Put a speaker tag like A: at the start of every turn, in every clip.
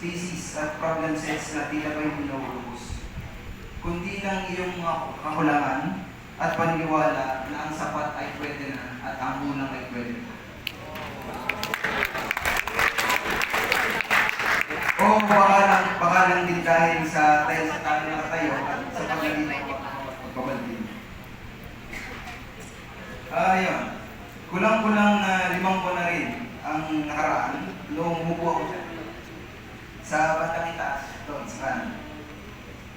A: species at problem sets na tila ba'y pinauubos, kundi ng iyong mga kakulangan at paniniwala na ang sapat ay pwede na at ang unang ay pwede na. O baka lang din dahil sa tayo nakatayo at sa pagdating ng pagbabaldin. Ayun. Kulang-kulang na 5 buwan na rin ang nakaraan noong umupo ako dyan. Sa bandang itaas, doon sa kanan.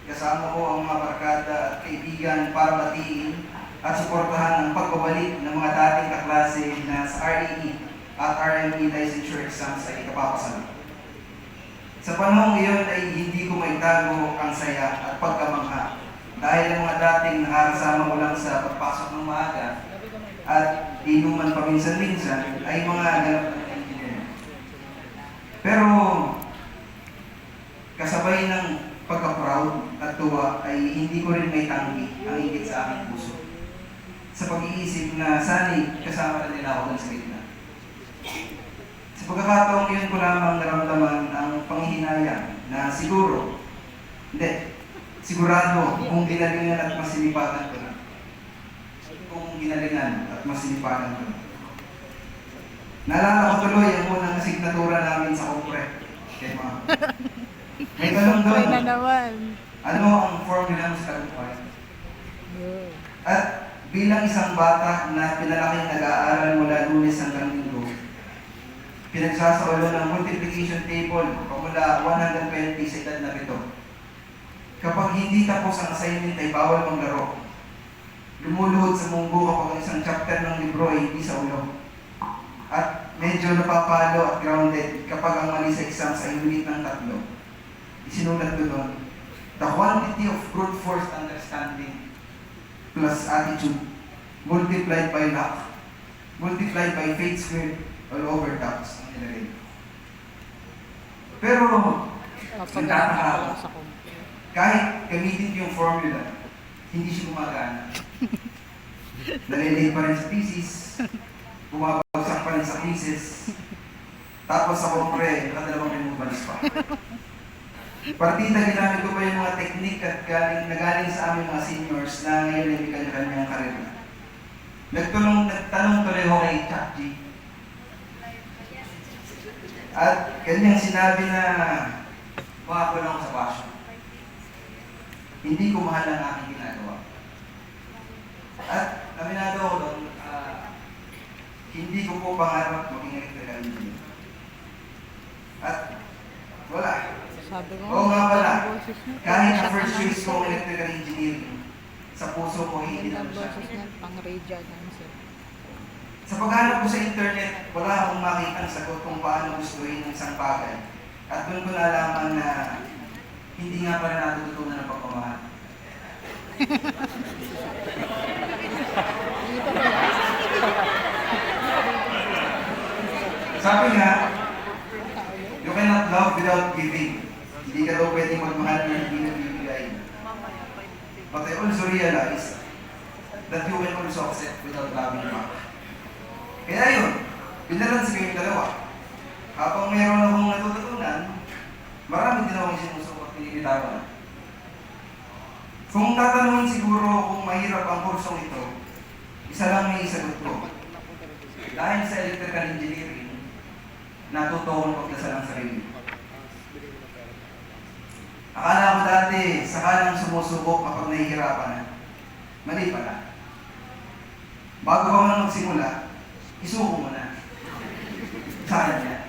A: Kasama ko ang mga barkada at kaibigan para batiin at suportahan ang pagbabalik ng mga dating kaklase na sa RAE at RME licensure exams ay kapapasan. Sa panahong iyon ay hindi ko maitago ang saya at pagkamangha dahil ang mga dating nakakasama ko lang sa pagpasok ng maaga at inuman paminsan-minsan ay mga ganap ng engineer. Pero kasabay ng pagka-proud at tuwa ay hindi ko rin may tanggi ang higit sa aking puso sa pag-iisip na sana'y kasama na nila ako ng sa gitna. Sa pagkakataong yun ko lamang naramdaman ang panghihinayang na sigurado kung ginalingan at masinipagan ko na. Naalala ko tuloy ang unang asignatura namin sa kompre. Kaya mga, may tanong doon. Ano ang formula mo sa tagumpay? At bilang isang bata na pinalaking nag-aaral mula Lunes hanggang Linggo, pinagsasaulo ng multiplication table pamula 120 sa edad na 7. Kapag hindi tapos ang assignment ay bawal maglaro. Lumuluhod sa munggo kapag ang isang chapter ng libro ay hindi sa ulo. At medyo napapalo at grounded kapag ang mali sa exams ay unit ng 3. Isinulat ko doon, the quantity of brute force understanding plus attitude multiplied by luck, multiplied by fate squared all over taps ang nilagay. Pero, nagtataka ako. Kahit gamitin yung formula, hindi siya gumagana. Nalilate pa rin sa thesis, bumabagsak pa rin sa thesis, tapos sa kompre, nakadalawang removals pa. Partida, ginamit ko pa yung mga teknik at nagaling sa aming mga seniors na ngayon ay may kanya-kanyang karir. Nagtanong tuloy ako kay ChatG. At kanyang sinabi na baka lang ako sa passion. Hindi ko mahal ang aking ginagawa. At aminado ako doon, hindi ko po pangarap maging electrical engineer. At wala. Oo nga pala, kahit na first choice ko electrical engineering, sa puso ko hindi naman siya. Sa paghanap ko sa internet, wala akong makita ang sagot kung paano gustuhin ng isang bagay. At doon ko nalaman na hindi nga pala natututunan ng pagmamahal. Sabi nga, you cannot love without giving. Hindi ka daw pwedeng magmahal na hindi nagbibigay. But I also realize that you can also accept without loving back. Kaya yun, binalansi ko yung dalawa. Habang mayroon akong natututunan, marami din akong sinusuko at pinilitawan. Kung tatanungin siguro kung mahirap ang kursong ito, isa lang may isagot ko. Dahil sa electrical engineering, natuto akong pagdasal ang sarili. Akala ko dati, saka lang sumusubok kapag nahihirapan na. Mali pala. Bago ka man magsimula, isuko mo na. Saan niya?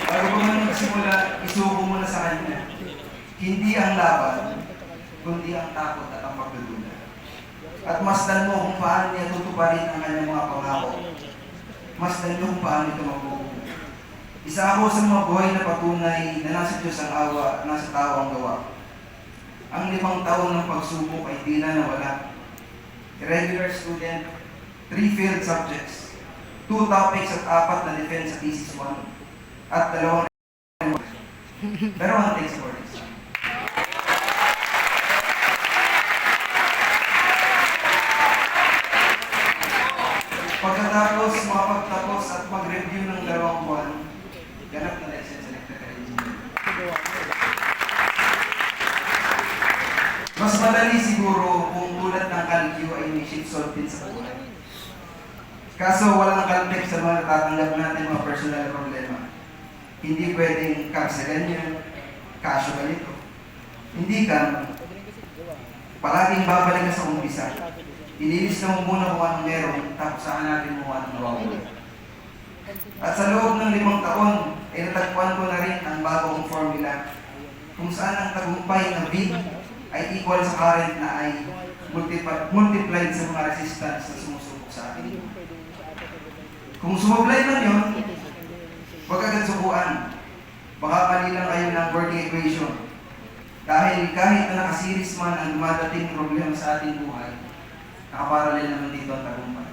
A: Bago ka man magsimula, isuko mo na sa kanya. Hindi ang laban, kundi ang takot at ang pagdudula. At masdan mo kung paano niya tutuparin ang kanyang mga pangako. Masdan mo kung paano ito magbubuo. Isa ako sa mga buhay na patunay na nasa Diyos ang awa, nasa tao ang gawa. Ang 5 taon ng pagsubok ay di na nawala. Regular student, 3 field subjects, 2 topics at 4 na defense sa thesis 1, at 2 pero ang takes for this. makapagtapos at mag-review ng 2 buwan, ganap na license electrical engineer. Mas madali siguro kung tulad ng Calcio ay may shit solve din sa buhay. Kaso walang kalpek sa mga natatanggap natin mga personal problema. Hindi pwedeng sa ganyan, kasyo ganito. Hindi ka, palaging babalik ka sa umpisa. Ililista mo muna kung anong meron, tapos saan natin mo anong nawawala. At sa loob ng 5 taon, ay natagpuan ko na rin ang bagong formula kung saan ang tagumpay na big ay equal sa current na ay multiplied sa mga resistance na sumusubok sa atin. Kung sumablay man yun, huwag agad subuan. Baka mali lang kayo ng working equation. Dahil kahit na nakasiris man ang dumadating problema sa ating buhay, nakaparalel naman dito ang tagumpay.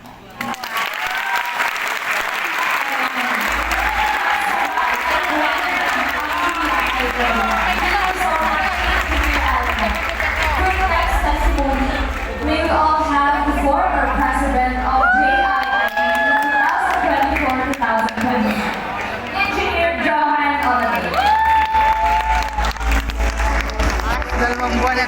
B: May we all have the former president of JIIT in 2024-2020, Engineer Johan Olave.
C: 2 buwan na